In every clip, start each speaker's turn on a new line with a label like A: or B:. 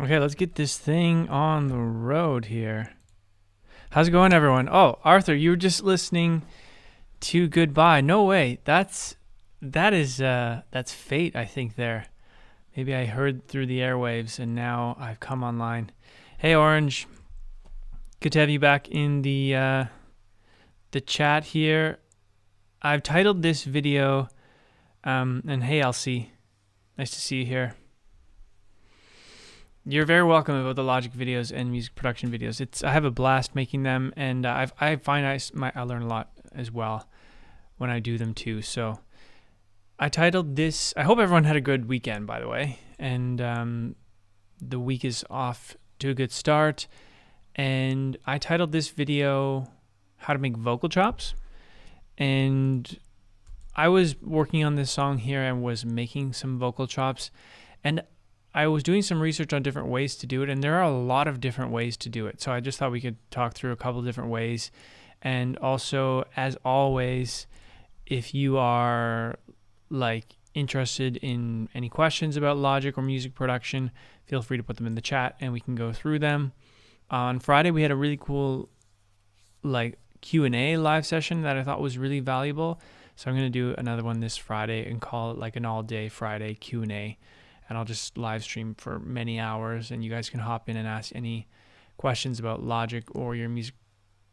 A: Okay, let's get this thing on the road here. How's it going, everyone? Oh, Arthur, you were just listening to Goodbye. No way. That's fate, I think there. Maybe I heard through the airwaves and now I've come online. Hey Orange. Good to have you back in the chat here. I've titled this video and hey Elsie. Nice to see you here. You're very welcome about the Logic videos and music production videos. I have a blast making them, and I find I learn a lot as well when I do them too. So I titled this. I hope everyone had a good weekend, by the way, and the week is off to a good start. And I titled this video "How to Make Vocal Chops," and I was working on this song here and was making some vocal chops, and I was doing some research on different ways to do it, and there are a lot of different ways to do it. So I just thought we could talk through a couple of different ways. And also, as always, if you are like interested in any questions about Logic or music production, feel free to put them in the chat and we can go through them. On Friday, we had a really cool like Q&A live session that I thought was really valuable. So I'm going to do another one this Friday and call it like an all-day Friday Q&A. And I'll just live stream for many hours, and you guys can hop in and ask any questions about Logic or your music,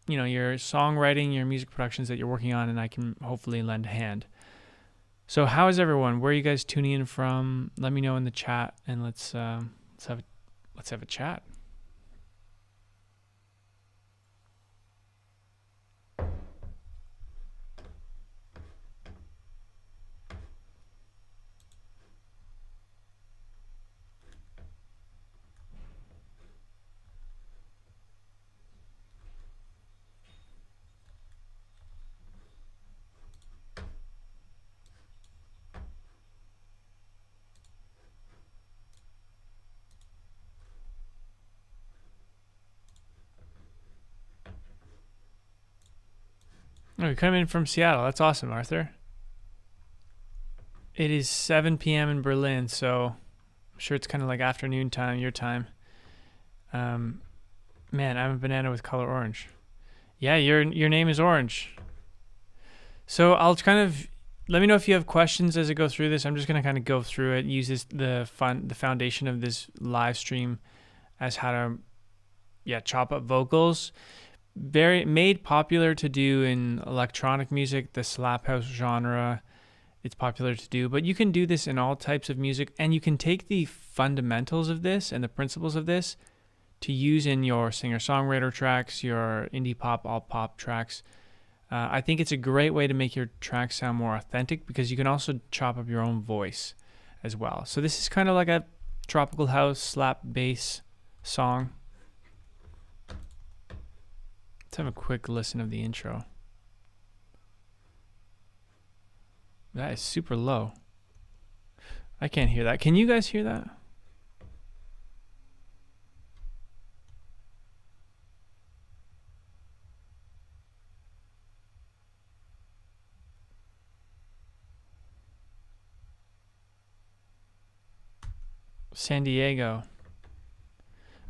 A: your songwriting, your music productions that you're working on, and I can hopefully lend a hand. So how is everyone? Where are you guys tuning in from? Let me know in the chat, and let's have a chat. Oh, you're coming in from Seattle. That's awesome, Arthur. It is 7 p.m. in Berlin, so I'm sure it's kind of like afternoon time, your time. Man, I'm a banana with color orange. Yeah, your name is Orange. So I'll kind of let me know if you have questions as I go through this. I'm just gonna kind of go through it, use the foundation of this live stream as how to chop up vocals. Very made popular to do in electronic music, the slap house genre. It's popular to do, but you can do this in all types of music, and you can take the fundamentals of this and the principles of this to use in your singer-songwriter tracks, your indie pop, alt pop tracks. I think it's a great way to make your tracks sound more authentic because you can also chop up your own voice as well. So this is kind of like a tropical house slap bass song. Let's have a quick listen of the intro. That is super low. I can't hear that. Can you guys hear that? San Diego.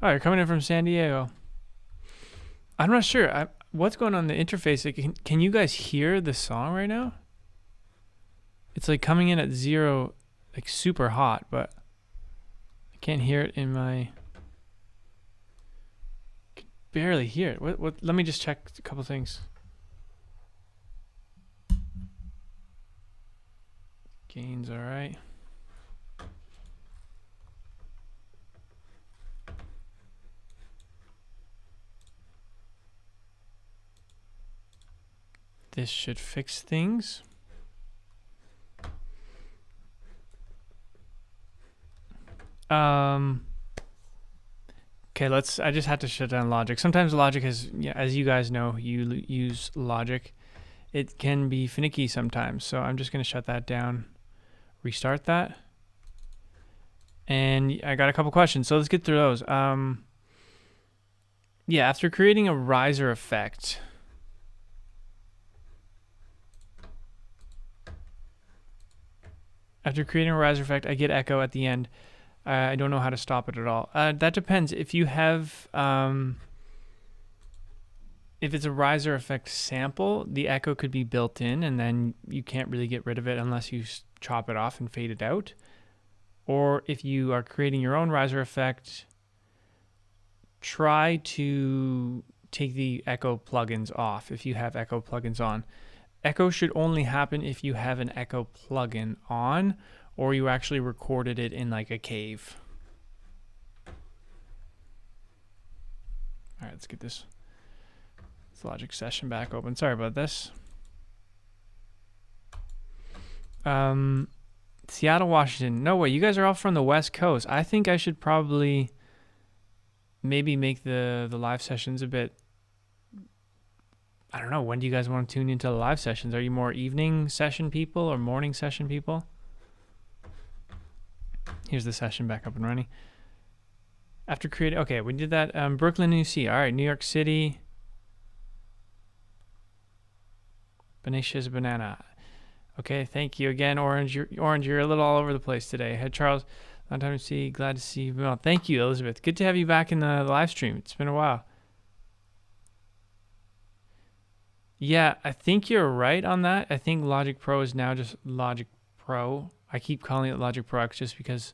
A: Oh, you're coming in from San Diego. I'm not sure. What's going on in the interface? Can you guys hear the song right now? It's like coming in at 0, like super hot, but I can't hear it in my. I can barely hear it. What? Let me just check a couple things. Gain's all right. This should fix things. Okay, I just had to shut down Logic. Sometimes Logic has, as you guys know, you use Logic. It can be finicky sometimes. So I'm just going to shut that down, restart that. And I got a couple questions. So let's get through those. After creating a riser effect, I get echo at the end. I don't know how to stop it at all. That depends. If you have, if it's a riser effect sample, the echo could be built in, and then you can't really get rid of it unless you chop it off and fade it out. Or if you are creating your own riser effect, try to take the echo plugins off if you have echo plugins on. Echo should only happen if you have an echo plugin on, or you actually recorded it in like a cave. All right, let's get this Logic session back open. Sorry about this. Seattle, Washington. No way, you guys are all from the West Coast. I think I should probably maybe make the live sessions a bit, I don't know, when do you guys want to tune into the live sessions? Are you more evening session people or morning session people? Here's the session back up and running. After creating, okay, we did that. Brooklyn, New York. All right, New York City. Benacious Banana. Okay, thank you again, Orange. You're a little all over the place today. Hey, Charles, long time to see. Glad to see you. Well, thank you, Elizabeth. Good to have you back in the live stream. It's been a while. Yeah, I think you're right on that. I think Logic Pro is now just Logic Pro. I keep calling it Logic Pro X just because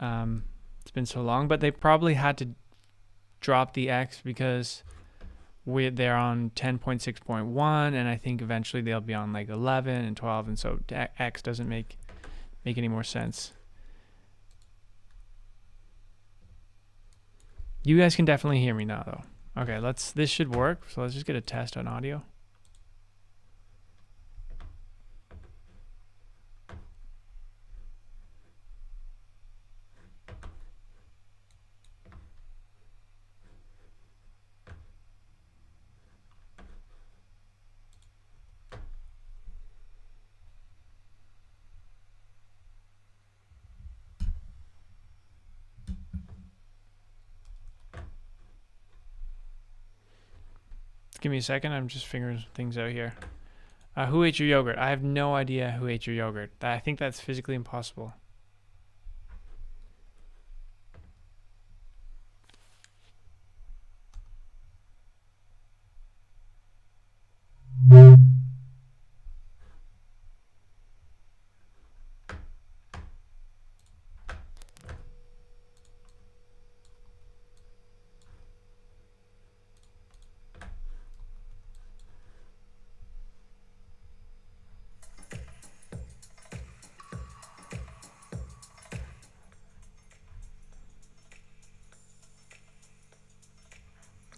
A: it's been so long, but they probably had to drop the X because they're on 10.6.1, and I think eventually they'll be on like 11 and 12, and so X doesn't make any more sense. You guys can definitely hear me now, though. Okay, this should work. So let's just get a test on audio. Give me a second. I'm just figuring things out here. Who ate your yogurt? I have no idea who ate your yogurt. I think that's physically impossible.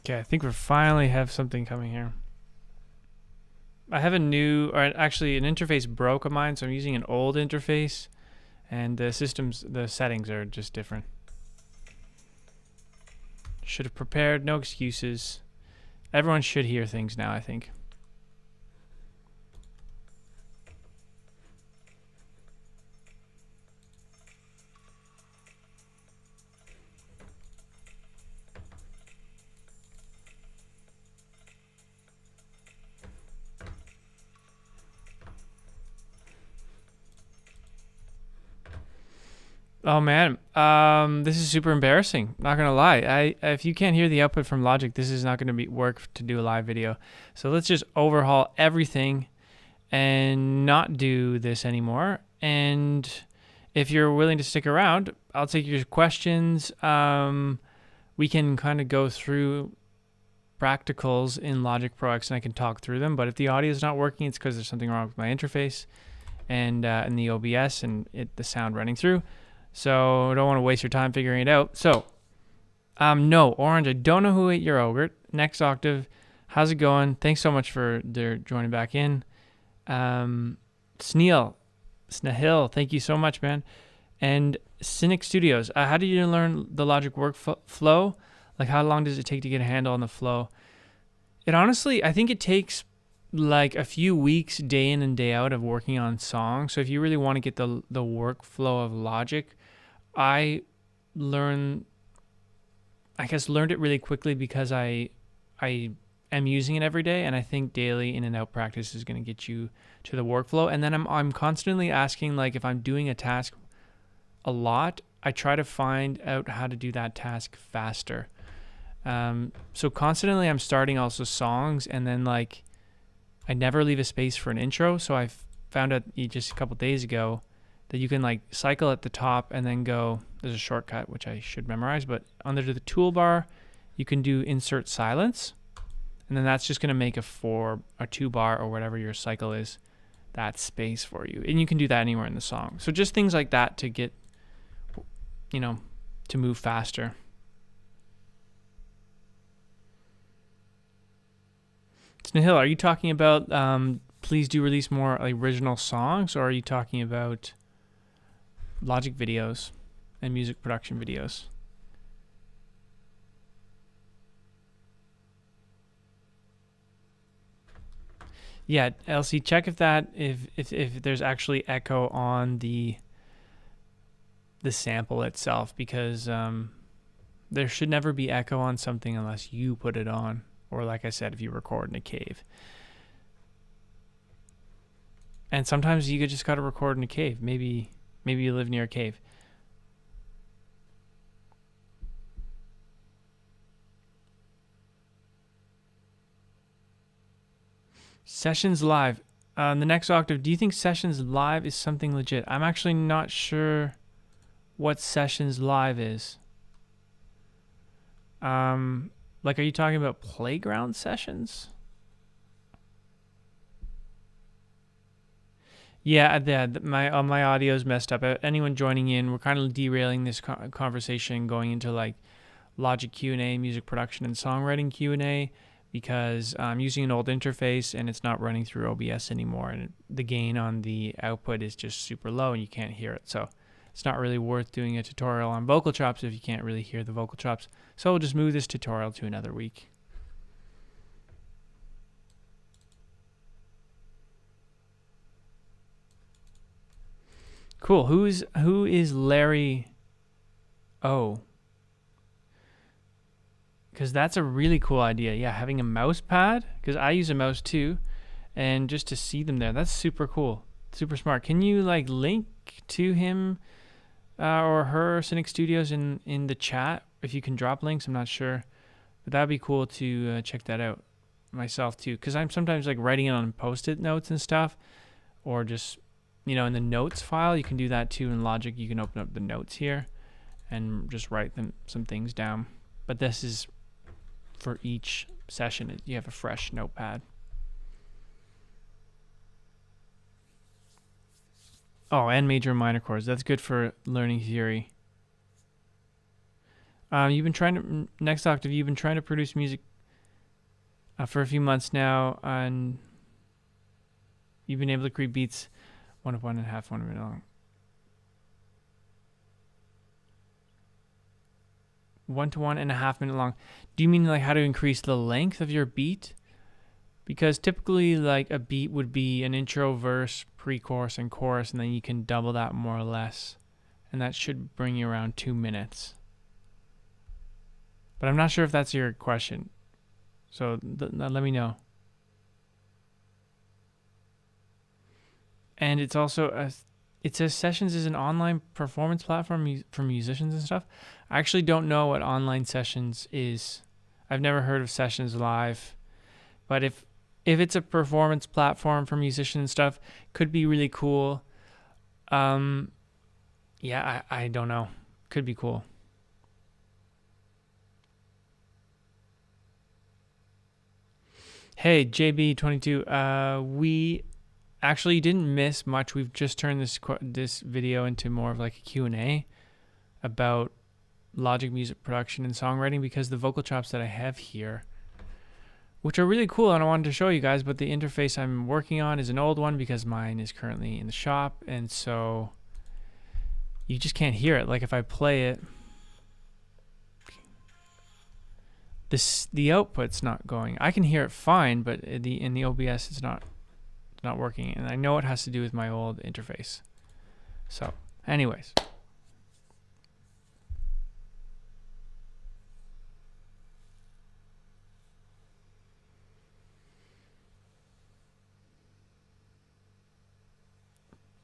A: Okay, I think we finally have something coming here. I have an interface broke of mine, so I'm using an old interface, and the settings are just different. Should have prepared, no excuses. Everyone should hear things now, I think. Oh man, this is super embarrassing. Not gonna lie. If you can't hear the output from Logic, this is not gonna work to do a live video. So let's just overhaul everything and not do this anymore. And if you're willing to stick around, I'll take your questions. We can kind of go through practicals in Logic Pro X, and I can talk through them. But if the audio is not working, it's because there's something wrong with my interface and in the OBS and the sound running through. So I don't want to waste your time figuring it out. So, no, Orange, I don't know who ate your yogurt. Next Octave, how's it going? Thanks so much for joining back in. Snahil, thank you so much, man. And Cynic Studios, how did you learn the Logic workflow? Like, how long does it take to get a handle on the flow? It honestly, I think it takes like a few weeks, day in and day out of working on songs. So if you really want to get the workflow of Logic, I learned it really quickly because I am using it every day, and I think daily in and out practice is going to get you to the workflow. And then I'm constantly asking, like, if I'm doing a task a lot, I try to find out how to do that task faster. So constantly I'm starting also songs, and then like I never leave a space for an intro. So I found out just a couple days ago that you can like cycle at the top and then go, there's a shortcut which I should memorize, but under the toolbar you can do insert silence, and then that's just going to make a 2 bar or whatever your cycle is, that space for you. And you can do that anywhere in the song. So just things like that to get, to move faster. Snahil, are you talking about please do release more original songs, or are you talking about Logic videos and music production videos? Yeah, Elsie, check if there's actually echo on the sample itself, because there should never be echo on something unless you put it on, or like I said, if you record in a cave. And sometimes you just got to record in a cave. Maybe you live near a cave. Sessions Live. The next octave, do you think Sessions Live is something legit? I'm actually not sure what Sessions Live is. Like, are you talking about playground sessions? Yeah, my audio is messed up. Anyone joining in, we're kind of derailing this conversation, going into like Logic Q&A, music production and songwriting Q&A, because I'm using an old interface and it's not running through OBS anymore, and the gain on the output is just super low and you can't hear it. So it's not really worth doing a tutorial on vocal chops if you can't really hear the vocal chops. So we'll just move this tutorial to another week. Cool. Who is Larry O? Because that's a really cool idea. Yeah, having a mouse pad, because I use a mouse too, and just to see them there, that's super cool, super smart. Can you like link to him or her Cynic Studios in the chat? If you can drop links, I'm not sure, but that'd be cool to check that out myself too, because I'm sometimes like writing it on post-it notes and stuff, or just in the notes file. You can do that too in Logic. You can open up the notes here and just write some things down. But this is for each session. You have a fresh notepad. Oh, and major and minor chords. That's good for learning theory. Next octave, you've been trying to produce music for a few months now, and you've been able to create beats 1 of 1.5 1 minute long. 1 to 1.5 minute long. Do you mean like how to increase the length of your beat? Because typically like a beat would be an intro, verse, pre-chorus, and chorus, and then you can double that more or less. And that should bring you around 2 minutes. But I'm not sure if that's your question. So let me know. And it's also it says Sessions is an online performance platform for musicians and stuff. I actually don't know what online Sessions is. I've never heard of Sessions Live. But if it's a performance platform for musicians and stuff, could be really cool. Yeah, I don't know. Could be cool. Hey, JB22, we actually didn't miss much. We've just turned this video into more of like a Q&A about Logic music production and songwriting, because the vocal chops that I have here, which are really cool and I wanted to show you guys, but the interface I'm working on is an old one because mine is currently in the shop, and so you just can't hear it. Like if I play it, the output's not going. I can hear it fine, but in the OBS it's not working, and I know it has to do with my old interface. So anyways,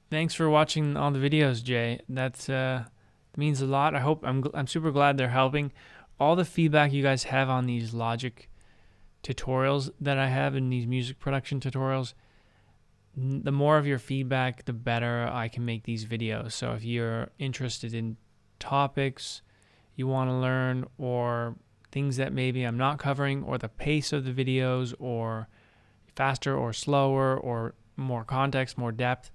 A: thanks for watching all the videos, Jay. That's It means a lot. I'm super glad they're helping. All the feedback you guys have on these Logic tutorials that I have in these music production tutorials, the more of your feedback, the better I can make these videos. So if you're interested in topics you want to learn, or things that maybe I'm not covering, or the pace of the videos, or faster or slower, or more context, more depth,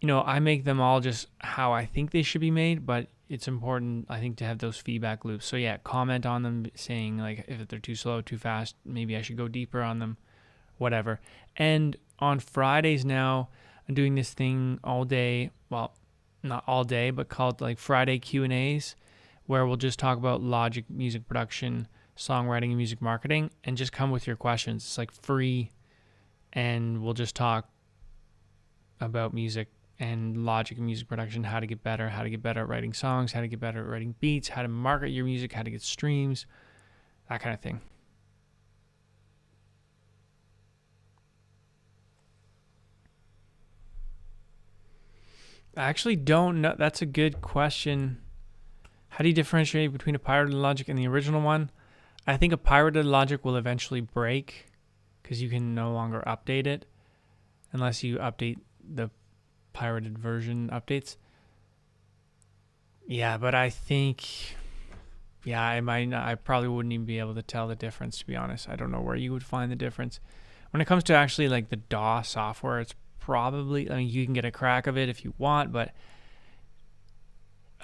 A: I make them all just how I think they should be made, but it's important, I think, to have those feedback loops. So yeah, comment on them saying like if they're too slow, too fast, maybe I should go deeper on them, whatever. And on Fridays now, I'm doing this thing all day, well, not all day, but called like Friday Q&As, where we'll just talk about Logic music production, songwriting, and music marketing, and just come with your questions. It's like free, and we'll just talk about music and Logic and music production, how to get better at writing songs, how to get better at writing beats, how to market your music, how to get streams, that kind of thing. I actually don't know. That's a good question. How do you differentiate between a pirated Logic and the original one? I think a pirated Logic will eventually break because you can no longer update it unless you update the pirated version updates. Yeah, but I think, I probably wouldn't even be able to tell the difference, to be honest. I don't know where you would find the difference. When it comes to actually like the DAW software, it's probably, you can get a crack of it if you want, but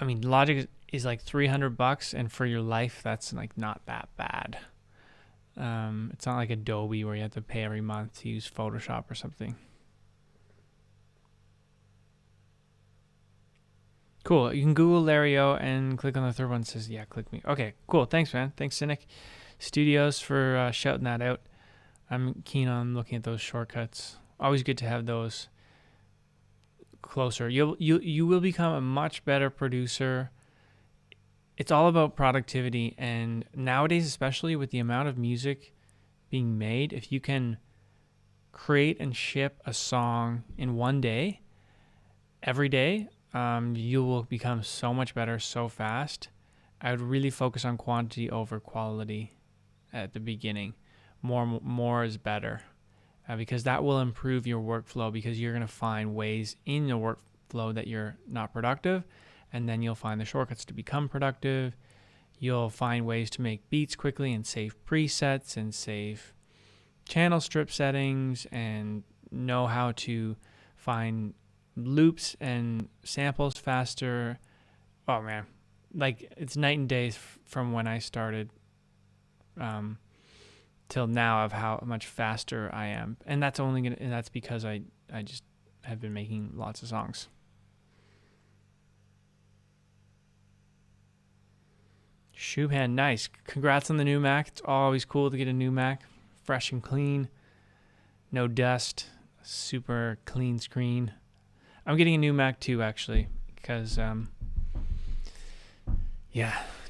A: Logic is like $300, and for your life, that's like not that bad. It's not like Adobe where you have to pay every month to use Photoshop or something. Cool. You can Google Lario and click on the third one. It says, yeah, click me. Okay, cool. Thanks, man. Thanks, Cynic Studios, for shouting that out. I'm keen on looking at those shortcuts. Always good to have those closer. You will become a much better producer. It's all about productivity, and nowadays, especially with the amount of music being made, if you can create and ship a song in one day, every day, you will become so much better so fast. I would really focus on quantity over quality at the beginning. More is better, because that will improve your workflow, because you're going to find ways in your workflow that you're not productive, and then you'll find the shortcuts to become productive. You'll find ways to make beats quickly and save presets and save channel strip settings, and know how to find loops and samples faster. Oh man, like it's night and day from when I started till now of how much faster I am, and that's because I just have been making lots of songs. Shubhan, nice. Congrats on the new Mac. It's always cool to get a new Mac, fresh and clean, no dust, super clean screen. I'm getting a new Mac too, actually, because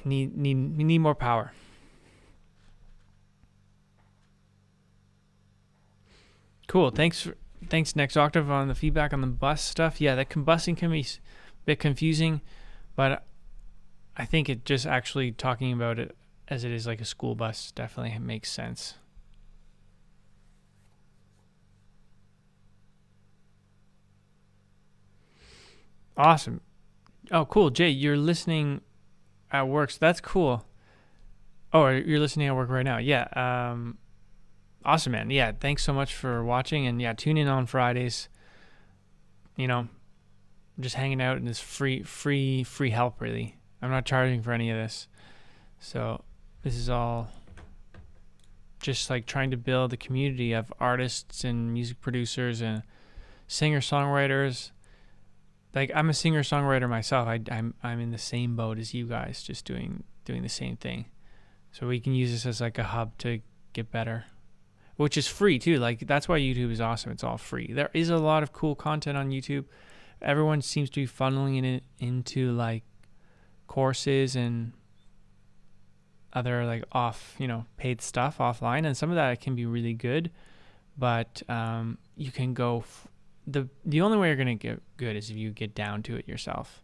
A: need more power. Cool. Thanks Next Octave on the feedback on the bus stuff. Yeah, that combusting can be a bit confusing, but I think it just actually talking about it as it is like a school bus definitely makes sense. Awesome. Oh, cool. Jay, you're listening at work, so that's cool. Oh, you're listening at work right now. Yeah. Awesome, man. Yeah, thanks so much for watching, and yeah, tune in on Fridays. Just hanging out in this free help, really. I'm not charging for any of this. So this is all just like trying to build a community of artists and music producers and singer-songwriters. Like, I'm a singer-songwriter myself. I'm in the same boat as you guys, just doing the same thing. So we can use this as like a hub to get better, which is free too. Like, that's why YouTube is awesome. It's all free. There is a lot of cool content on YouTube. Everyone seems to be funneling it into like courses and other like paid stuff offline, and some of that can be really good, but you can go the only way you're going to get good is if you get down to it yourself.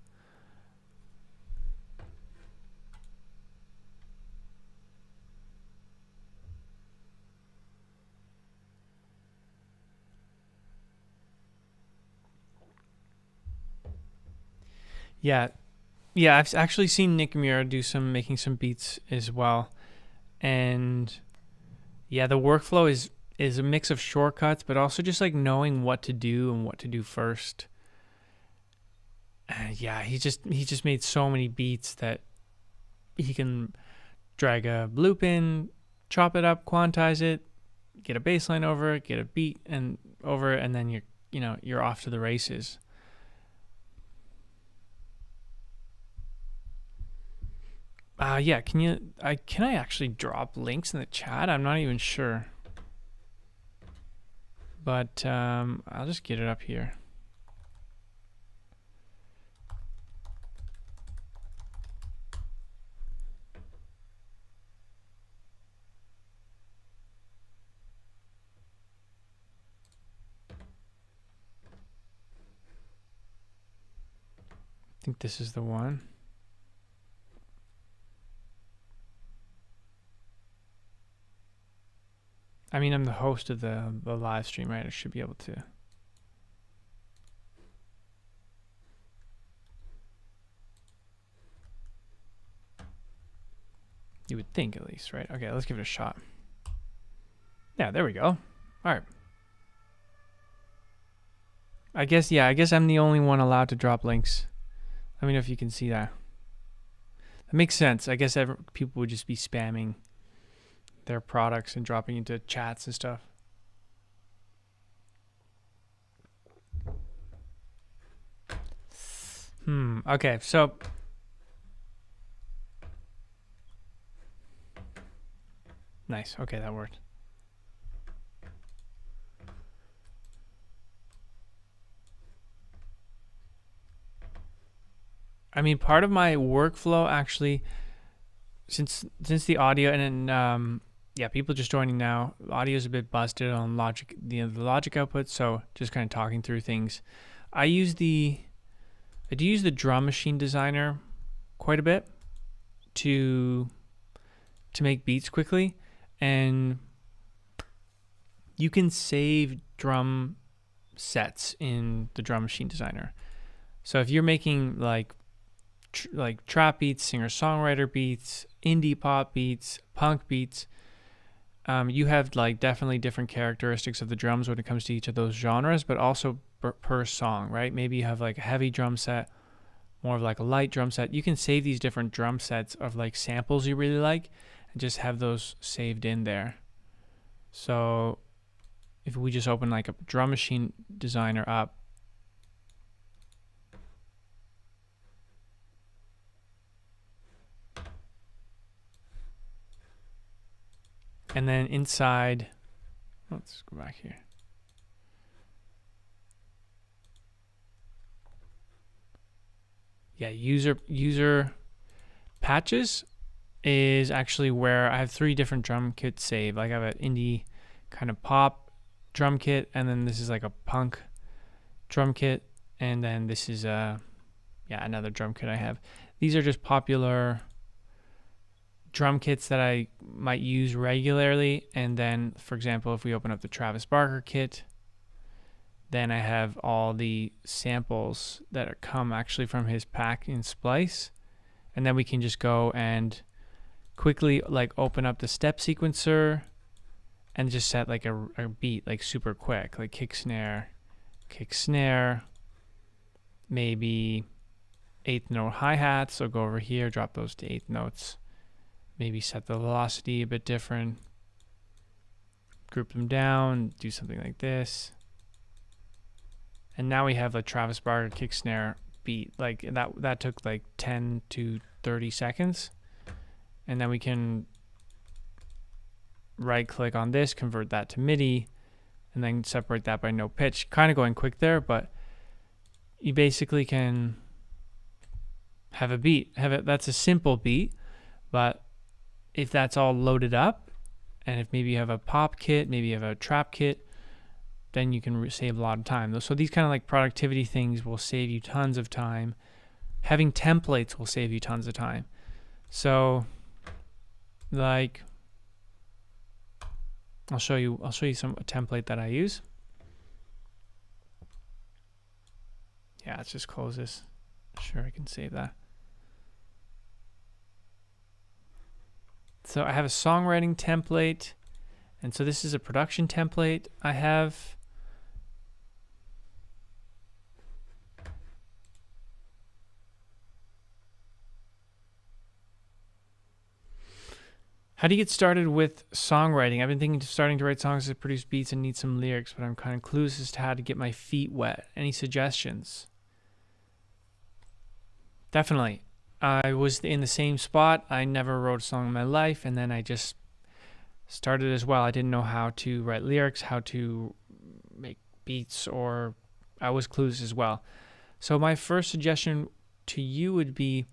A: Yeah, yeah. I've actually seen Nick Mura making some beats as well, and yeah, the workflow is a mix of shortcuts, but also just like knowing what to do and what to do first. Yeah, he just made so many beats that he can drag a loop in, chop it up, quantize it, get a bass line over it, get a beat and over it, and then you're off to the races. Yeah, can I actually drop links in the chat? I'm not even sure. But I'll just get it up here. I think this is the one. I mean, I'm the host of the live stream, right? I should be able to. You would think, at least, right? Okay, let's give it a shot. Yeah, there we go. All right. I guess I'm the only one allowed to drop links. Let me know if you can see that. That makes sense. I guess people would just be spamming their products and dropping into chats and stuff. Okay, so nice. Okay, that worked. I mean, part of my workflow actually, since the audio and yeah, people just joining now, audio is a bit busted on Logic, the Logic output. So just kind of talking through things. I do use the drum machine designer quite a bit to make beats quickly, and you can save drum sets in the drum machine designer. So if you're making like trap beats, singer-songwriter beats, indie pop beats, punk beats, you have like definitely different characteristics of the drums when it comes to each of those genres, but also per song, right? Maybe you have like a heavy drum set, more of like a light drum set. You can save these different drum sets of like samples you really like and just have those saved in there. So if we just open like a drum machine designer up, and then inside, let's go back here. Yeah, user patches is actually where I have 3 different drum kits saved. Like I have an indie kind of pop drum kit, and then this is like a punk drum kit, and then this is another drum kit I have. These are just popular drum kits that I might use regularly. And then, for example, if we open up the Travis Barker kit, then I have all the samples that come actually from his pack in Splice. And then we can just go and quickly like open up the step sequencer and just set like a beat like super quick, like kick snare, maybe 8th note hi-hats. So go over here, drop those to 8th notes, maybe set the velocity a bit different, group them down, do something like this. And now we have a Travis Barker kick snare beat. Like that took like 10 to 30 seconds. And then we can right click on this, convert that to MIDI, and then separate that by no pitch. Kind of going quick there, but you basically can have a beat. That's a simple beat, but if that's all loaded up, and if maybe you have a pop kit, maybe you have a trap kit, then you can save a lot of time. So these kind of like productivity things will save you tons of time. Having templates will save you tons of time. So like I'll show you a template that I use. Yeah, let's just close this. Sure, I can save that. So I have a songwriting template, and so this is a production template I have. How do you get started with songwriting? I've been thinking of starting to write songs that produce beats and need some lyrics, but I'm kind of clueless as to how to get my feet wet. Any suggestions? Definitely. I was in the same spot. I never wrote a song in my life, and then I just started as well. I didn't know how to write lyrics, how to make beats, or I was clueless as well. So my first suggestion to you would be,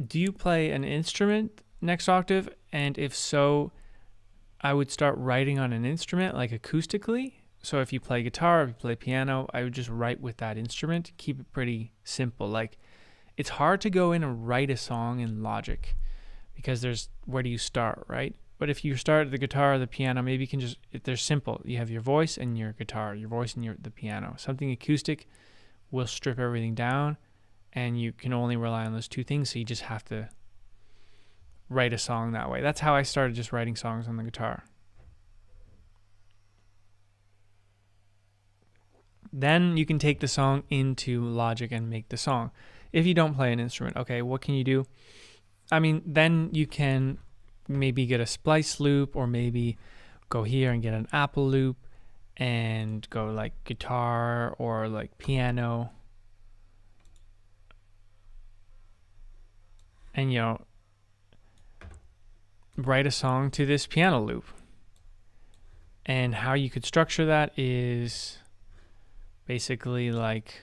A: do you play an instrument next octave? And if so, I would start writing on an instrument, like acoustically. So if you play guitar, if you play piano, I would just write with that instrument. Keep it pretty simple. Like, it's hard to go in and write a song in Logic because there's, where do you start, right? But if you start the guitar or the piano, maybe you can just, if they're simple. You have your voice and your guitar, your voice and the piano. Something acoustic will strip everything down, and you can only rely on those two things, so you just have to write a song that way. That's how I started, just writing songs on the guitar. Then you can take the song into Logic and make the song. If you don't play an instrument, okay, what can you do? I mean, then you can maybe get a splice loop, or maybe go here and get an Apple loop and go like guitar or like piano. And, you know, write a song to this piano loop. And how you could structure that is basically like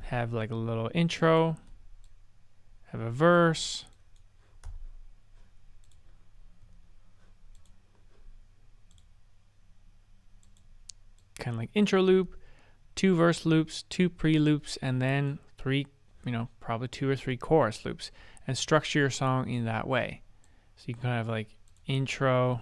A: have like a little intro, have a verse, kind of like intro loop, 2 verse loops, 2 pre-loops, and then 3, probably 2 or 3 chorus loops, and structure your song in that way. So you can kind of like intro,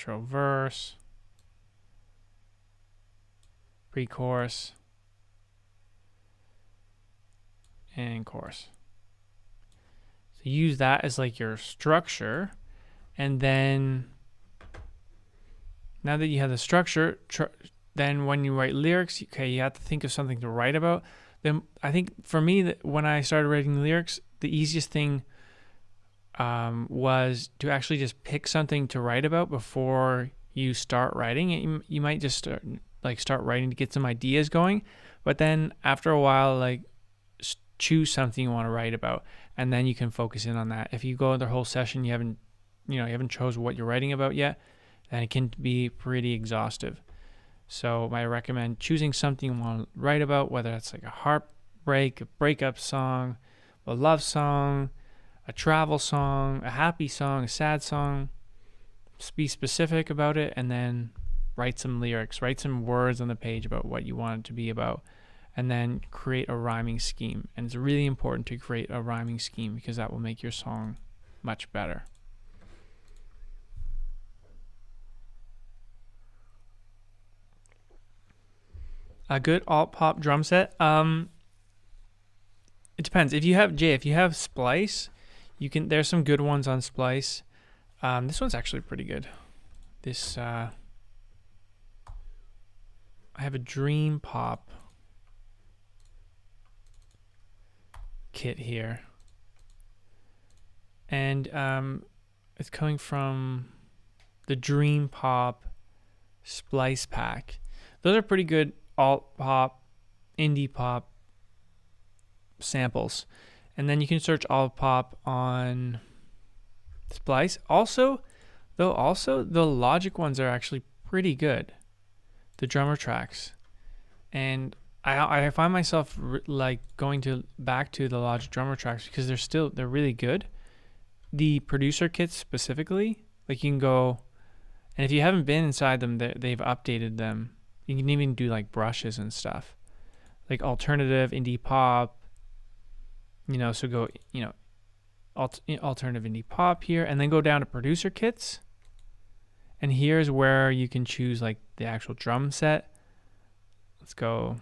A: verse, pre-chorus, and chorus. So use that as like your structure, and then now that you have the structure, then when you write lyrics, okay, you have to think of something to write about. Then I think for me, when I started writing lyrics, the easiest thing was to actually just pick something to write about before you start writing. You might just start writing to get some ideas going, but then after a while, like, choose something you want to write about, and then you can focus in on that. If you go the whole session, you haven't chose what you're writing about yet, then it can be pretty exhaustive. So I recommend choosing something you want to write about, whether it's like a heartbreak, a breakup song, a love song, a travel song, a happy song, a sad song. Just be specific about it, and then write some lyrics, write some words on the page about what you want it to be about, and then create a rhyming scheme. And it's really important to create a rhyming scheme because that will make your song much better. A good alt pop drum set. It depends. If you have Splice, there's some good ones on Splice. This one's actually pretty good. This I have a Dream Pop kit here, and it's coming from the Dream Pop Splice pack. Those are pretty good alt pop, indie pop samples. And then you can search alt pop on Splice. Also, the Logic ones are actually pretty good, the drummer tracks. And I find myself like going back to the Logic drummer tracks because they're really good. The producer kits specifically, like, you can go, and if you haven't been inside them, they've updated them. You can even do like brushes and stuff, like alternative, indie pop. So go, alternative indie pop here, and then go down to producer kits, And here's where you can choose like the actual drum set. Let's go,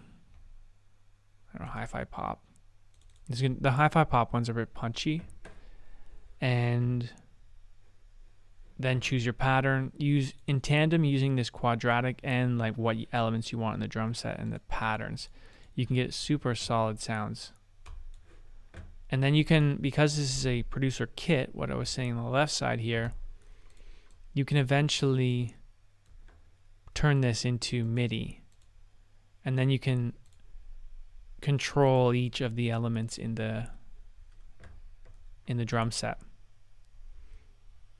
A: I don't know, hi-fi pop. The hi-fi pop ones are a bit punchy. And then choose your pattern. Use in tandem using this quadratic and like what elements you want in the drum set and the patterns. You can get super solid sounds. And then you can, because this is a producer kit, what I was saying on the left side here, you can eventually turn this into MIDI. And then you can control each of the elements in the drum set.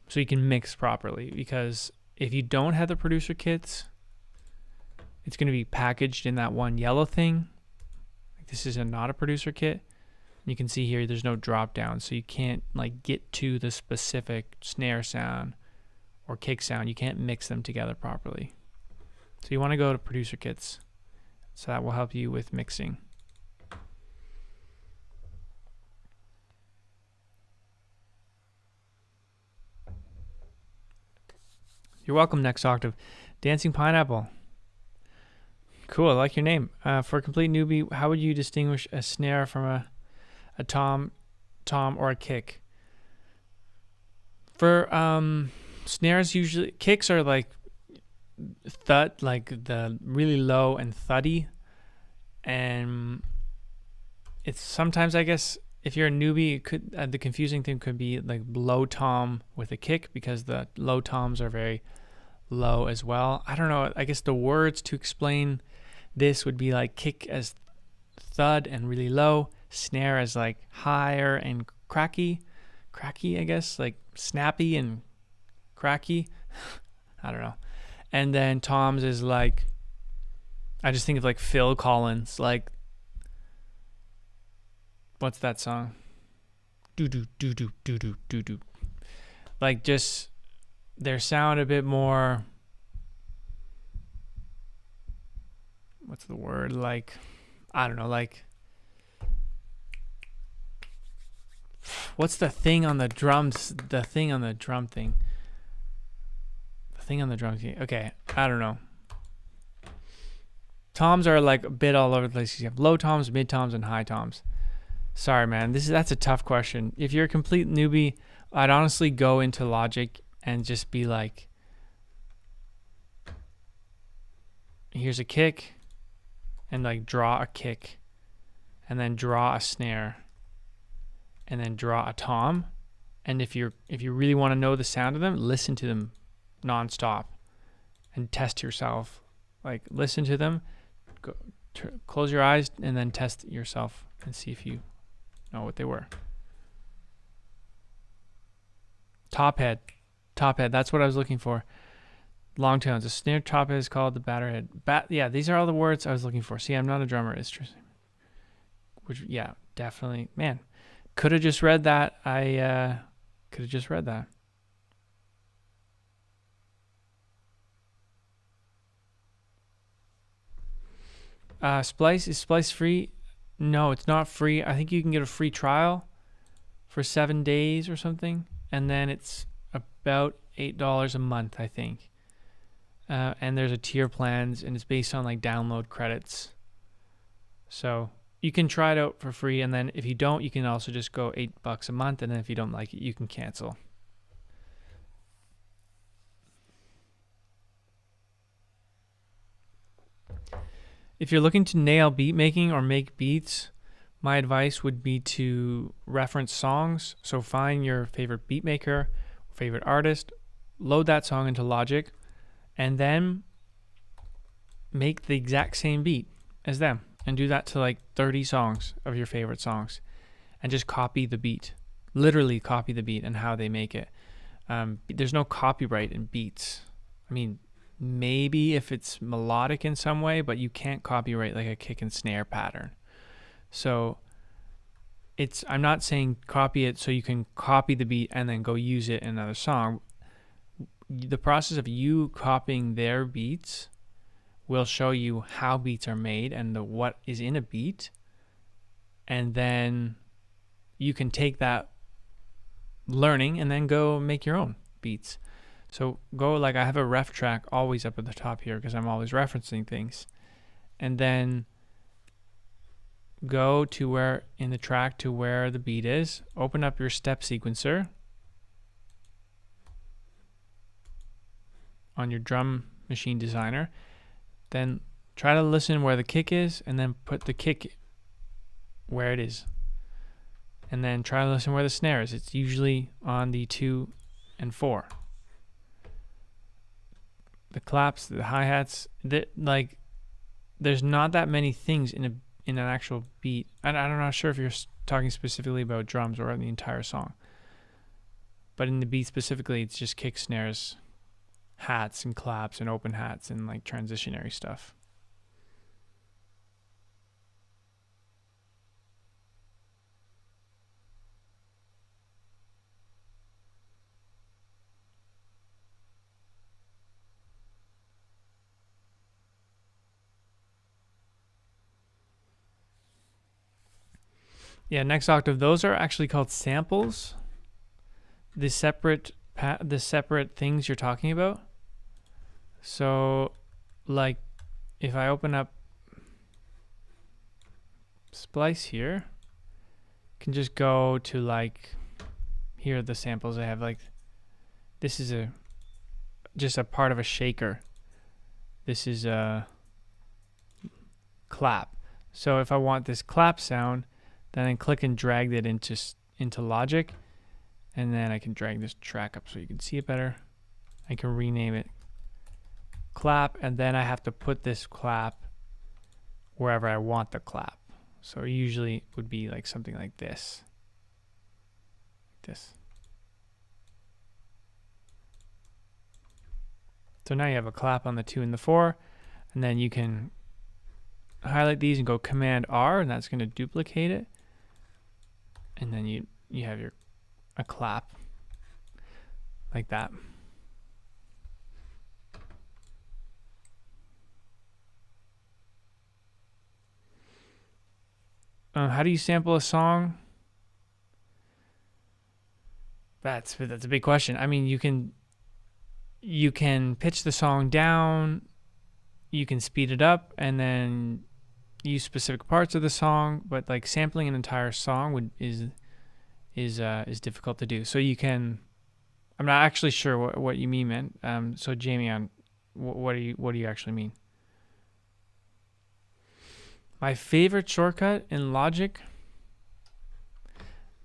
A: So you can mix properly, because if you don't have the producer kits, it's going to be packaged in that one yellow thing. This is not a producer kit. You can see here there's no drop down, so you can't like get to the specific snare sound or kick sound. You can't mix them together properly. So you want to go to producer kits. So that will help you with mixing. You're welcome, Next Octave. Dancing Pineapple. Cool, I like your name. For a complete newbie, how would you distinguish a snare from a tom, or a kick? For snares, usually kicks are like thud, like the really low and thuddy, and it's sometimes, I guess, if you're a newbie, it could the confusing thing could be like low tom with a kick, because the low toms are very low as well. I don't know. I guess the words to explain this would be like kick as thud and really low, snare as like higher and cracky, I guess, like snappy and cracky. I don't know. And then toms is like, I just think of like Phil Collins, like, what's that song? Do do do do do do do do. Like, just their sound a bit more, what's the word? Like, I don't know, like, what's the thing on the drums? The thing on the drum thing. The thing on the drum thing. Okay, I don't know. Toms are like a bit all over the place. You have low toms, mid toms, and high toms. Sorry, man. That's a tough question. If you're a complete newbie, I'd honestly go into Logic and just be like, here's a kick, and like draw a kick, and then draw a snare, and then draw a tom. And if you really want to know the sound of them, listen to them nonstop and test yourself. Like, listen to them, close your eyes, and then test yourself and see if you know what they were. Top head, that's what I was looking for. Long tones. A snare top head is called the batter head. Yeah, these are all the words I was looking for. See, I'm not a drummer. It's true. Which, yeah, definitely. Man, could have just read that. I could have just read that. Splice, is Splice free? No, it's not free. I think you can get a free trial for 7 days or something, and then it's about $8 a month, I think. And there's a tier plans, and it's based on like download credits. So you can try it out for free, and then if you don't, you can also just go $8 a month, and then if you don't like it, you can cancel. If you're looking to nail beat making or make beats, my advice would be to reference songs. So find your favorite beat maker, favorite artist, load that song into Logic, and then make the exact same beat as them. And do that to like 30 songs of your favorite songs. And just copy the beat. Literally copy the beat and how they make it. There's no copyright in beats. I mean, maybe if it's melodic in some way, but you can't copyright like a kick and snare pattern. So I'm not saying copy it so you can copy the beat and then go use it in another song. The process of you copying their beats will show you how beats are made and what is in a beat, and then you can take that learning and then go make your own beats. So go, like, I have a ref track always up at the top here because I'm always referencing things. And then go to where in the track to where the beat is. Open up your step sequencer on your drum machine designer. Then try to listen where the kick is and then put the kick where it is. And then try to listen where the snare is. It's usually on the 2 and 4. The claps, the hi-hats, like, there's not that many things in an actual beat. And I'm not sure if you're talking specifically about drums or the entire song. But in the beat specifically, it's just kick, snares, hats and claps and open hats and like transitionary stuff. Yeah, next octave. Those are actually called samples. The separate things you're talking about. So, like, if I open up Splice here, I can just go to, like, here are the samples I have. Like, this is just a part of a shaker. This is a clap. So if I want this clap sound, then I click and drag it into Logic, and then I can drag this track up so you can see it better. I can rename it clap, and then I have to put this clap wherever I want the clap. So usually it would be like something like this. So now you have a clap on the 2 and the 4, and then you can highlight these and go Command R, and that's going to duplicate it. And then you have a clap like that. How do you sample a song? That's a big question. I mean, you can pitch the song down, you can speed it up, and then use specific parts of the song. But like sampling an entire song is difficult to do. So you can. I'm not actually sure what you mean, man. So Jamie, what do you actually mean? My favorite shortcut in Logic,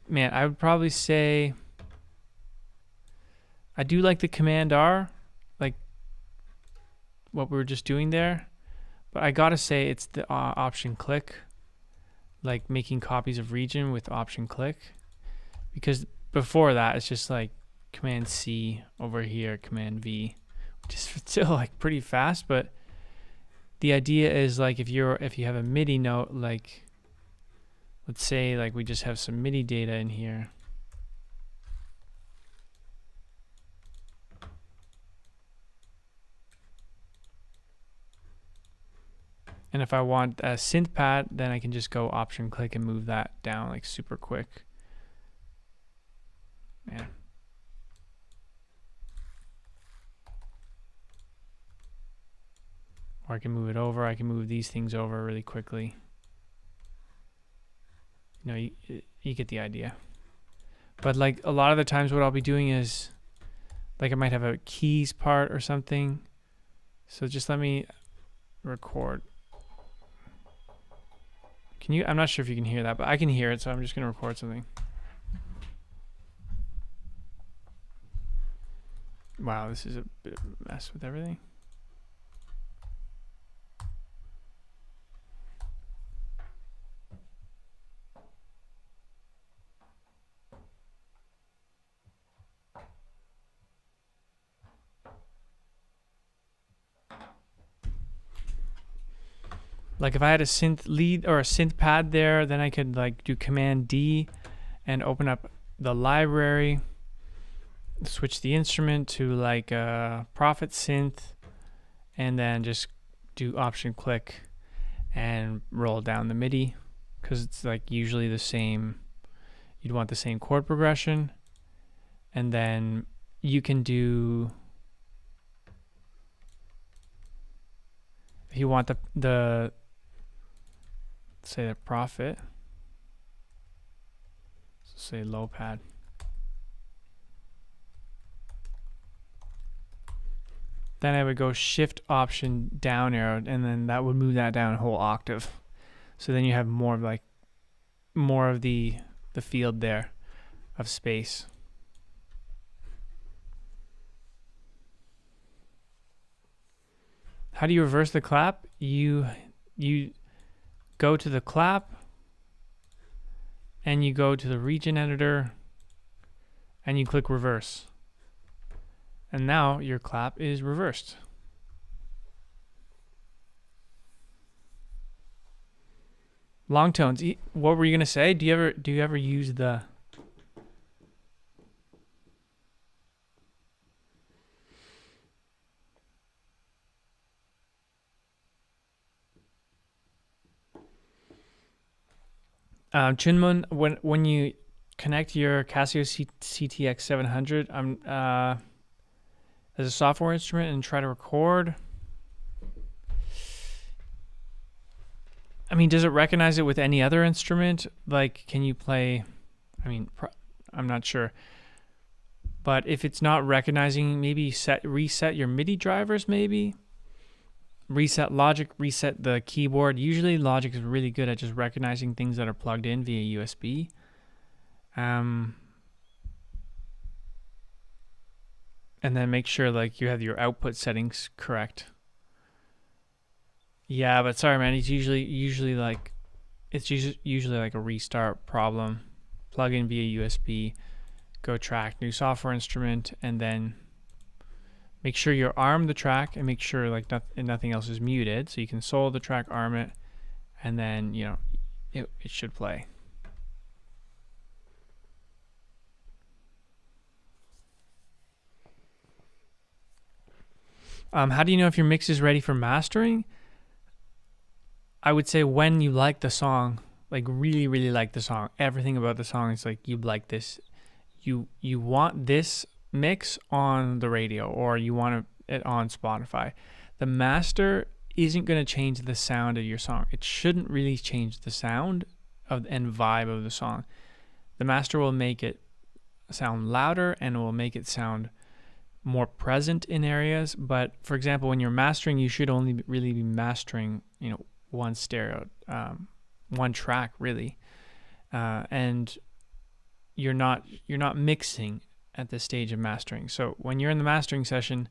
A: man, I would probably say I do like the Command R, like what we were just doing there. But I gotta say it's the Option click, like making copies of region with Option click. Because before that, it's just like Command C over here, Command V, which is still like pretty fast. But the idea is like if you have a MIDI note, like let's say like we just have some MIDI data in here. And if I want a synth pad, then I can just go Option click and move that down like super quick. Man. Or I can move it over. I can move these things over really quickly. You know, you get the idea. But like a lot of the times what I'll be doing is like I might have a keys part or something. So just let me record. Can you? I'm not sure if you can hear that, but I can hear it, so I'm just going to record something. Wow, this is a bit of a mess with everything. Like if I had a synth lead or a synth pad there, then I could like do Command D and open up the library, switch the instrument to like a Prophet synth, and then just do Option click and roll down the MIDI, because it's like usually the same. You'd want the same chord progression, and then you can do If you want the say the profit, so say low pad. Then I would go shift option down arrow, and then that would move that down a whole octave. So then you have more of the field there of space. How do you reverse the clap? You go to the clap and you go to the region editor and you click reverse. And now your clap is reversed. Long tones. What were you gonna say? Do you ever use the Chunmun, when you connect your Casio CTX 700 as a software instrument and try to record, I mean, does it recognize it with any other instrument? Like, can you play? I mean, I'm not sure. But if it's not recognizing, maybe reset your MIDI drivers, maybe. Reset Logic, reset the keyboard. Usually Logic is really good at just recognizing things that are plugged in via USB. And then make sure like you have your output settings correct. Yeah, but sorry, man. It's usually like a restart problem. Plug in via USB, go track, new software instrument, and then make sure you arm the track and make sure like nothing else is muted. So you can solo the track, arm it, and then it should play. How do you know if your mix is ready for mastering? I would say when you like the song, like really, really like the song, everything about the song is like you like this. You want this mix on the radio, or you want it on Spotify. The master isn't going to change the sound of your song. It shouldn't really change the sound and vibe of the song. The master will make it sound louder and it will make it sound more present in areas. But for example, when you're mastering, you should only really be mastering, one stereo, one track really, and you're not mixing at this stage of mastering. So when you're in the mastering session,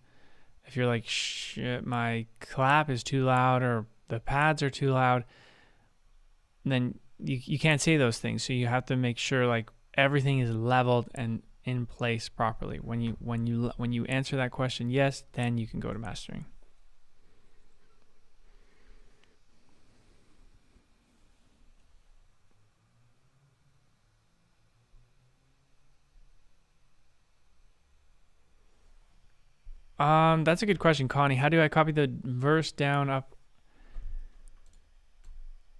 A: if you're like, shit, my clap is too loud or the pads are too loud, then you can't say those things. So you have to make sure like everything is leveled and in place properly. When you answer that question yes, then you can go to mastering. That's a good question, Connie. How do I copy the verse down, up?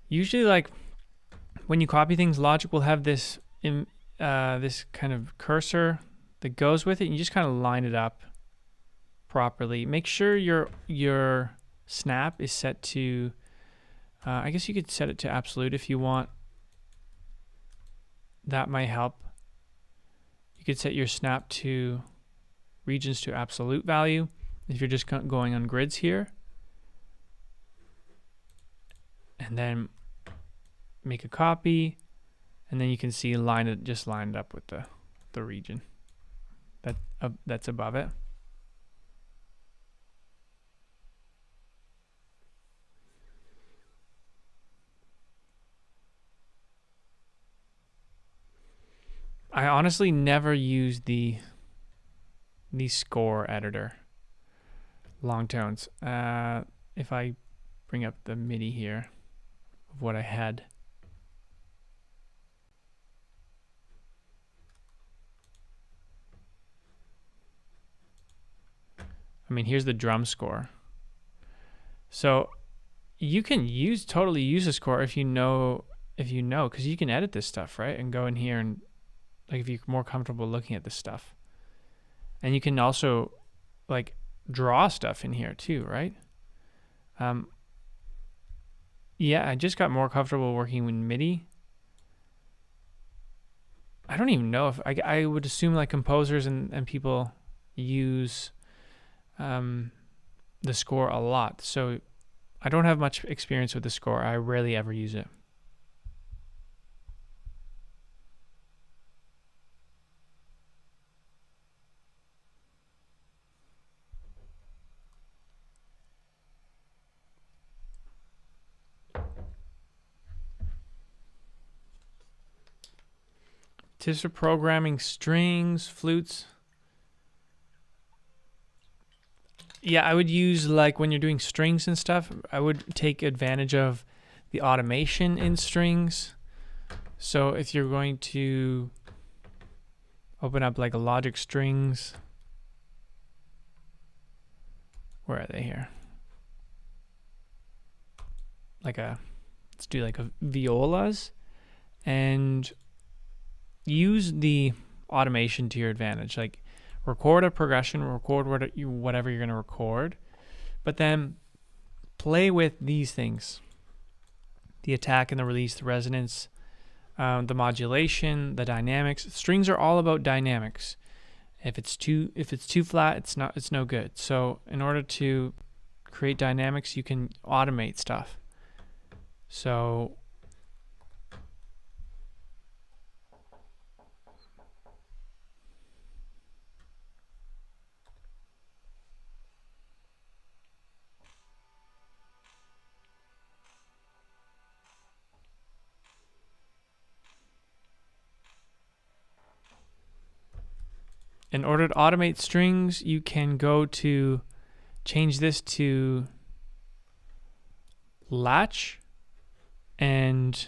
A: Usually, like when you copy things, Logic will have this this kind of cursor that goes with it. And you just kind of line it up properly. Make sure your snap is set to. I guess you could set it to absolute if you want. That might help. You could set your snap to regions to absolute value if you're just going on grids here, and then make a copy, and then you can see line it up with the region that's above it. I honestly never use the score editor, long tones. If I bring up the MIDI here of what I had. I mean, here's the drum score. So you can totally use a score if you know, because you can edit this stuff, right? And go in here and like if you're more comfortable looking at this stuff. And you can also like draw stuff in here too, right? Yeah, I just got more comfortable working with MIDI. I don't even know if I would assume like composers and people use the score a lot. So I don't have much experience with the score. I rarely ever use it. Tips for programming strings, flutes. Yeah, I would use, like, when you're doing strings and stuff, I would take advantage of the automation in strings. So if you're going to open up like a Logic strings, where are they here? Let's do like a violas, and use the automation to your advantage. Like, record a progression, record whatever you're going to record, but then play with these things: the attack and the release, the resonance, the modulation, the dynamics. Strings are all about dynamics. If it's too flat, it's no good. So in order to create dynamics, you can automate stuff. So in order to automate strings, you can go to change this to latch and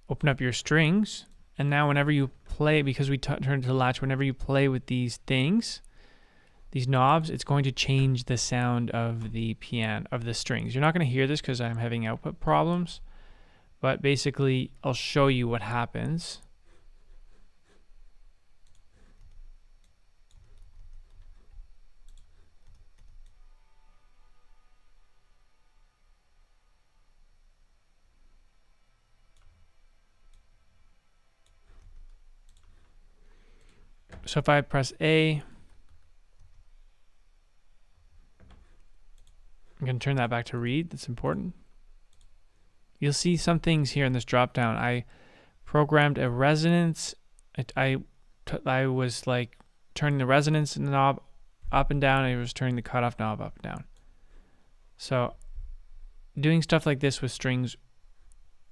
A: open up your strings. And now whenever you play, because we turned to latch, whenever you play with these things, these knobs, it's going to change the sound of the piano, of the strings. You're not going to hear this because I'm having output problems, but basically I'll show you what happens. So if I press A, I'm going to turn that back to read. That's important. You'll see some things here in this drop down. I programmed a resonance. I was like turning the resonance knob up and down. I was turning the cutoff knob up and down. So doing stuff like this with strings,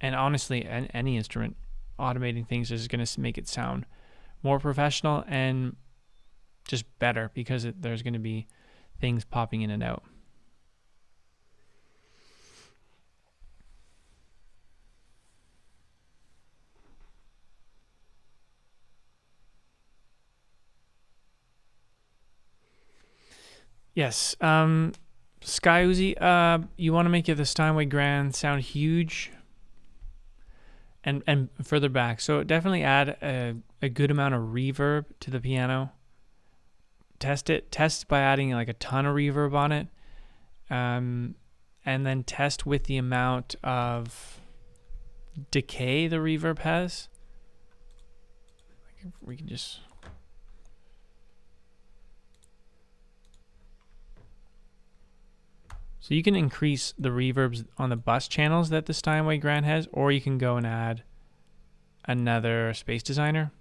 A: and honestly, any instrument, automating things is going to make it sound more professional and just better, because there's going to be things popping in and out. Yes, Sky Uzi, you want to make the Steinway Grand sound huge and further back. So definitely add a good amount of reverb to the piano. Test by adding like a ton of reverb on it, and then test with the amount of decay the reverb has. We can just... So you can increase the reverbs on the bus channels that the Steinway Grand has, or you can go and add another Space Designer.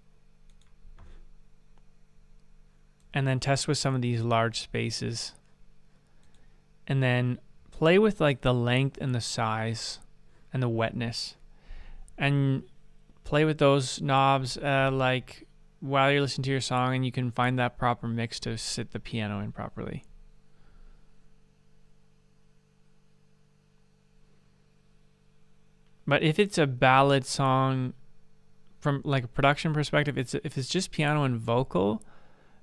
A: And then test with some of these large spaces. And then play with like the length and the size and the wetness. And play with those knobs like while you're listening to your song, and you can find that proper mix to sit the piano in properly. But if it's a ballad song, from like a production perspective, if it's just piano and vocal,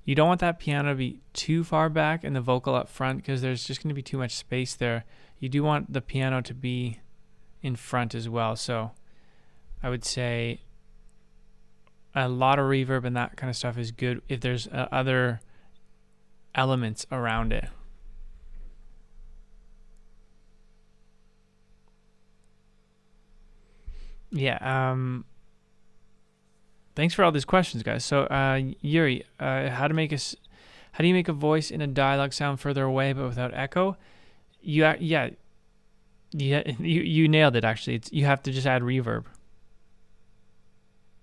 A: you don't want that piano to be too far back and the vocal up front, because there's just going to be too much space there. You do want the piano to be in front as well. So I would say a lot of reverb and that kind of stuff is good if there's other elements around it. Yeah. Thanks for all these questions, guys. So, Yuri, how do you make a voice in a dialogue sound further away but without echo? Yeah, you nailed it. Actually, you have to just add reverb.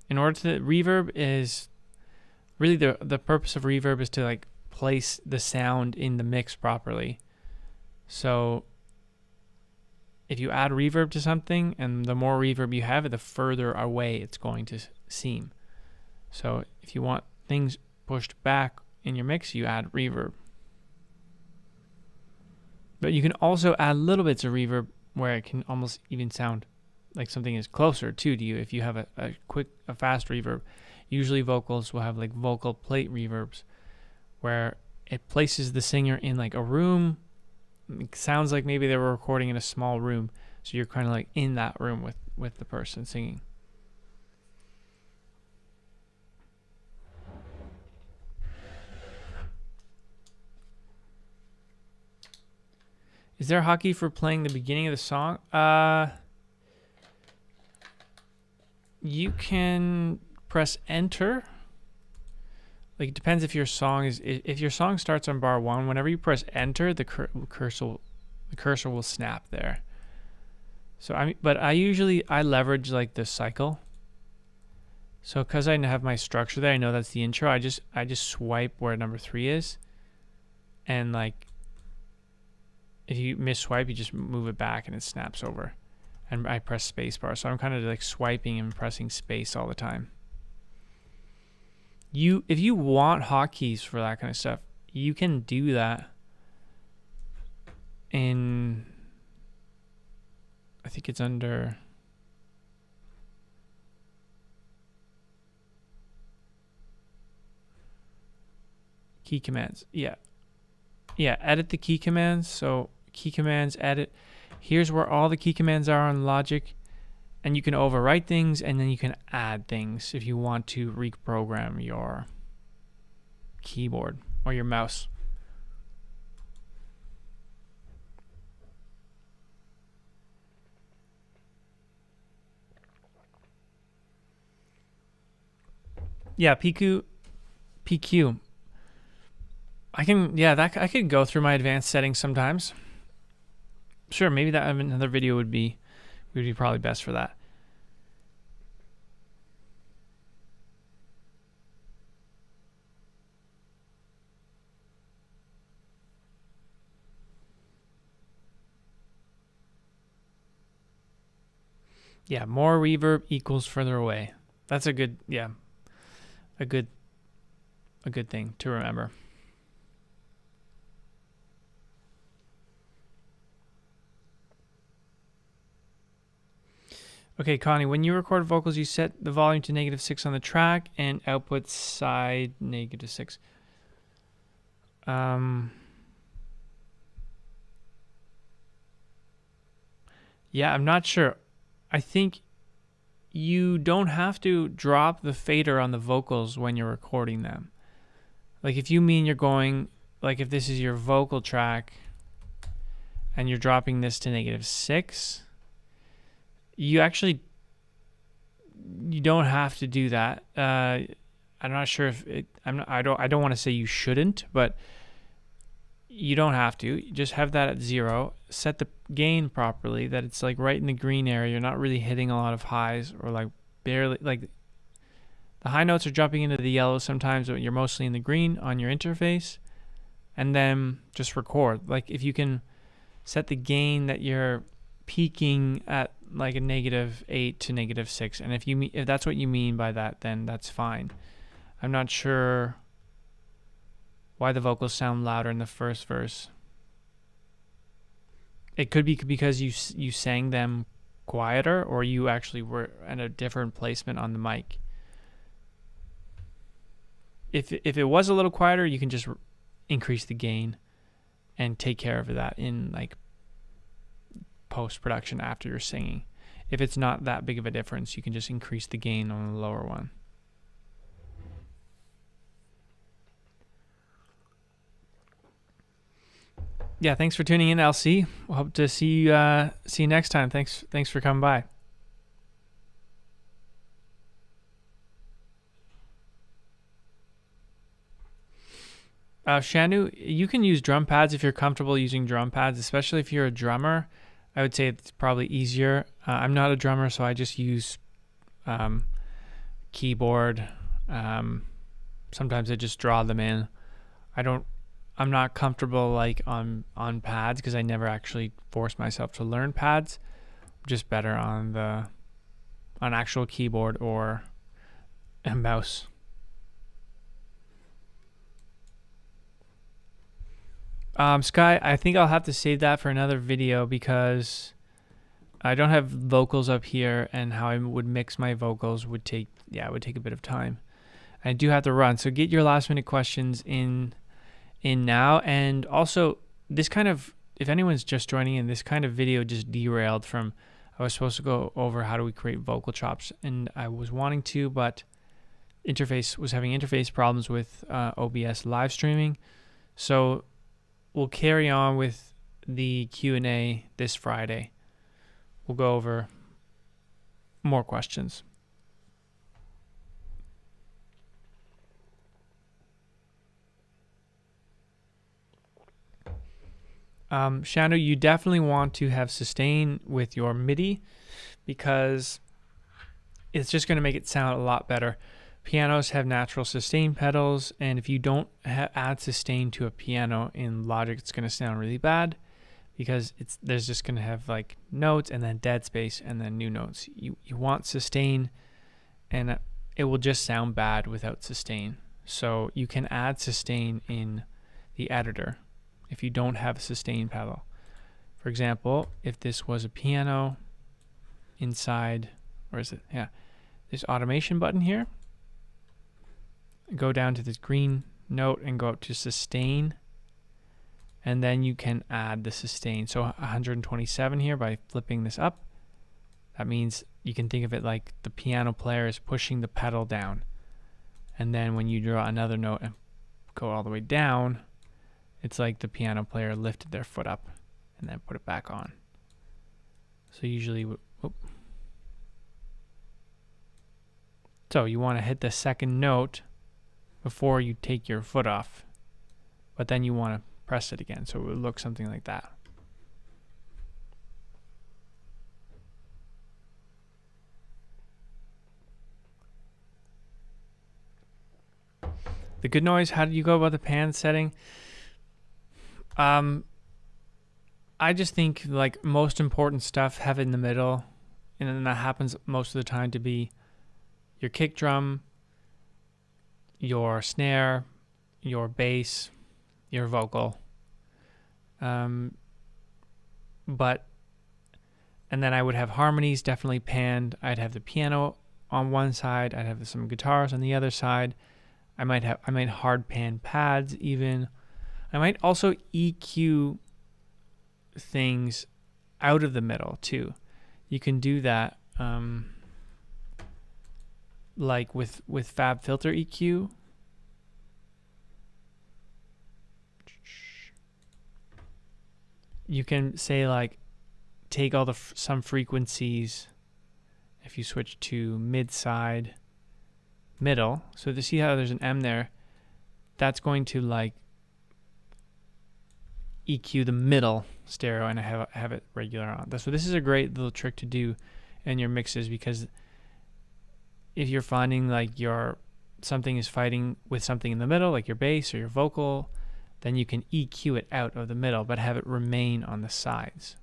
A: In order to reverb is really the purpose of reverb is to like place the sound in the mix properly. So if you add reverb to something, and the more reverb you have, the further away it's going to seem. So if you want things pushed back in your mix, you add reverb. But you can also add little bits of reverb where it can almost even sound like something is closer to you if you have a fast reverb. Usually vocals will have like vocal plate reverbs where it places the singer in like a room. It sounds like maybe they were recording in a small room, so you're kind of like in that room with the person singing. Is there a hotkey for playing the beginning of the song? You can press enter. Like, it depends if your song starts on bar 1, whenever you press enter, the cursor will snap there. So I leverage like the cycle. So because I have my structure there, I know that's the intro. I just swipe where number 3 is, and like if you miss swipe, you just move it back and it snaps over. And I press spacebar, so I'm kind of like swiping and pressing space all the time. If you want hotkeys for that kind of stuff, you can do that in, I think it's under key commands. Yeah, edit the key commands. So key commands, edit. Here's where all the key commands are on Logic, and you can overwrite things, and then you can add things if you want to reprogram your keyboard or your mouse. Yeah, PQ. I could go through my advanced settings sometimes. Sure, maybe that another video would be probably best for that. Yeah, more reverb equals further away. That's a good thing to remember. Okay, Connie, when you record vocals, you set the volume to -6 on the track and output side -6. Yeah, I'm not sure. I think you don't have to drop the fader on the vocals when you're recording them. Like if you mean you're going, like if this is your vocal track and you're dropping this to -6, you don't have to do that. I'm not sure if I don't want to say you shouldn't, but you don't have to. You just have that at 0. Set the gain properly, that it's like right in the green area. You're not really hitting a lot of highs, or like barely, like the high notes are jumping into the yellow sometimes, but you're mostly in the green on your interface. And then just record. Like if you can set the gain that you're peaking at like a -8 to -6, and if that's what you mean by that, then that's fine. I'm not sure why the vocals sound louder in the first verse. It could be because you sang them quieter, or you actually were at a different placement on the mic. If it was a little quieter, you can just increase the gain and take care of that in like post-production after you're singing. If it's not that big of a difference, you can just increase the gain on the lower one. Yeah, thanks for tuning in, LC. We'll hope to see you next time. Thanks for coming by. Shanu, you can use drum pads if you're comfortable using drum pads, especially if you're a drummer. I would say it's probably easier. I'm not a drummer, so I just use keyboard. Sometimes I just draw them in. I'm not comfortable like on pads because I never actually forced myself to learn pads. I'm just better on actual keyboard or a mouse. Sky, I think I'll have to save that for another video because I don't have vocals up here, and how I would mix my vocals would take a bit of time. I do have to run, so get your last minute questions in now. And also, this kind of, if anyone's just joining in, this kind of video just derailed from, I was supposed to go over how do we create vocal chops, and I was wanting to, but was having interface problems with OBS live streaming. So we'll carry on with the Q&A this Friday. We'll go over more questions. Shanu, you definitely want to have sustain with your MIDI because it's just going to make it sound a lot better. Pianos have natural sustain pedals, and if you don't add sustain to a piano in Logic, it's going to sound really bad because there's just going to have like notes and then dead space and then new notes. You want sustain, and it will just sound bad without sustain. So you can add sustain in the editor if you don't have a sustain pedal. For example, if this was a piano inside, where is it? Yeah, this automation button here. Go down to this green note and go up to sustain, and then you can add the sustain. So 127 here by flipping this up. That means you can think of it like the piano player is pushing the pedal down, and then when you draw another note and go all the way down, it's like the piano player lifted their foot up and then put it back on. So usually, so you want to hit the second note before you take your foot off, but then you want to press it again, so it would look something like that. The good noise, how do you go about the pan setting? I just think like most important stuff, have it in the middle, and then that happens most of the time to be your kick drum, your snare, your bass, your vocal. And then I would have harmonies definitely panned. I'd have the piano on one side. I'd have some guitars on the other side. I might hard pan pads even. I might also EQ things out of the middle too. You can do that like with Fab Filter EQ. You can say like take all some frequencies. If you switch to mid side, middle, so to see how there's an M there, that's going to like EQ the middle stereo, and I have it regular on. So this is a great little trick to do in your mixes, because if you're finding like something is fighting with something in the middle, like your bass or your vocal, then you can EQ it out of the middle, but have it remain on the sides.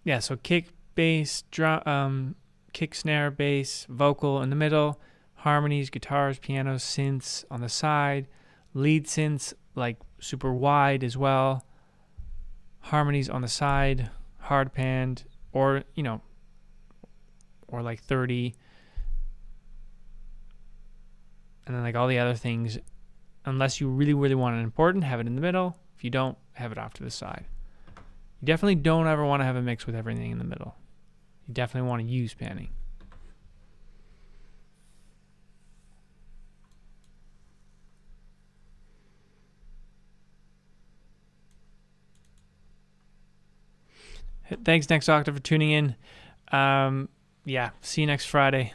A: Yeah, so kick, bass, drum, kick, snare, bass, vocal in the middle, harmonies, guitars, pianos, synths on the side, lead synths like super wide as well, harmonies on the side, hard panned, or or like 30, and then like all the other things, unless you really, really want it important, have it in the middle. If you don't, have it off to the side. You definitely don't ever want to have a mix with everything in the middle. You definitely want to use panning. Thanks, Next Octave, for tuning in. Yeah, see you next Friday.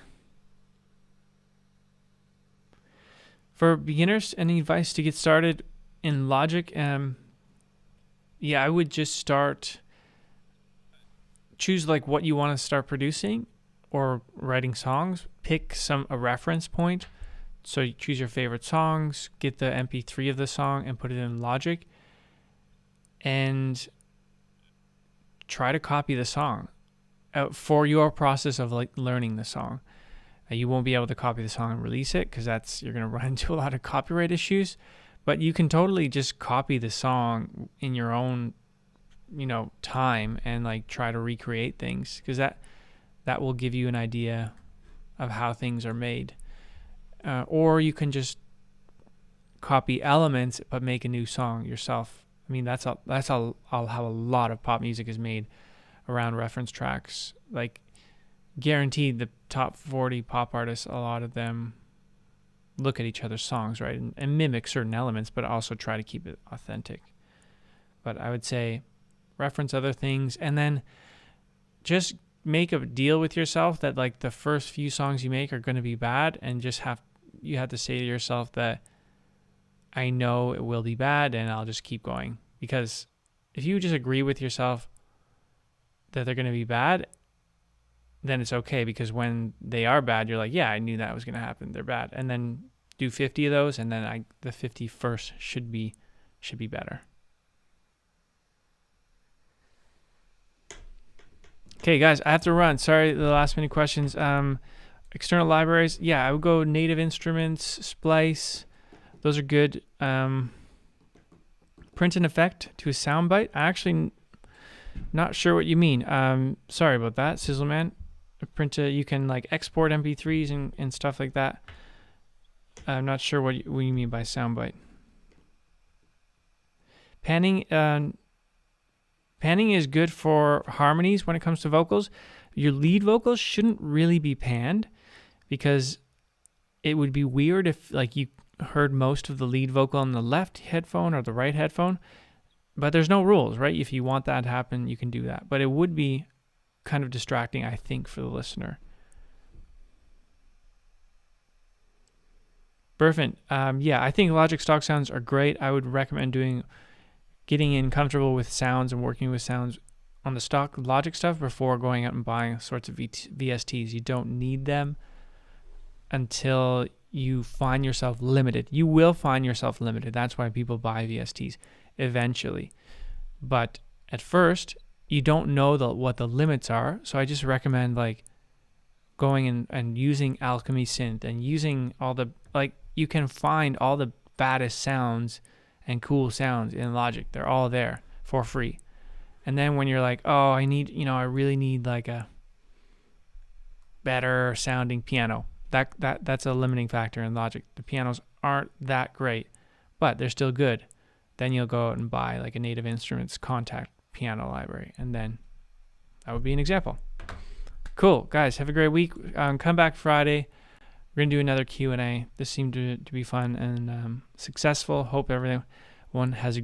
A: For beginners, any advice to get started in Logic? I would just choose like what you want to start producing or writing songs. Pick a reference point. So you choose your favorite songs, get the MP3 of the song and put it in Logic, and try to copy the song for your process of like learning the song. You won't be able to copy the song and release it because you're going to run into a lot of copyright issues, but you can totally just copy the song in your own, time and like try to recreate things, because that will give you an idea of how things are made. Or you can just copy elements but make a new song yourself. I mean, that's how a lot of pop music is made, around reference tracks. Like, guaranteed the top 40 pop artists, a lot of them look at each other's songs, right, and mimic certain elements, but also try to keep it authentic. But I would say reference other things, and then just make a deal with yourself that like the first few songs you make are going to be bad, and you have to say to yourself that I know it will be bad and I'll just keep going. Because if you just agree with yourself that they're going to be bad, then it's okay, because when they are bad, you're like, yeah, I knew that was going to happen. They're bad. And then do 50 of those, and then the 51st should be better. Okay, guys, I have to run. Sorry, the last minute questions. External libraries, yeah, I would go Native Instruments, Splice. Those are good. Print an effect to a soundbite. I actually not sure what you mean. Sorry about that, Sizzleman. You can like export MP3s and stuff like that. I'm not sure what you mean by soundbite. Panning is good for harmonies when it comes to vocals. Your lead vocals shouldn't really be panned, because it would be weird if like you heard most of the lead vocal on the left headphone or the right headphone. But there's no rules, right? If you want that to happen, you can do that. But it would be kind of distracting, I think, for the listener. Perfect. I think Logic stock sounds are great. I would recommend getting in comfortable with sounds and working with sounds on the stock Logic stuff before going out and buying sorts of VSTs. You don't need them until you find yourself limited. You will find yourself limited. That's why people buy VSTs eventually. But at first, you don't know what the limits are. So I just recommend like going and using Alchemy Synth and using all the, like, you can find all the baddest sounds and cool sounds in Logic. They're all there for free. And then when you're like, oh, I really need like a better sounding piano. That's a limiting factor in Logic. The pianos aren't that great, but they're still good. Then you'll go out and buy like a Native Instruments Contact piano library, and then that would be an example. Cool, guys. Have a great week. Come back Friday. We're gonna do another Q&A. This seemed to be fun and successful. Hope everyone has a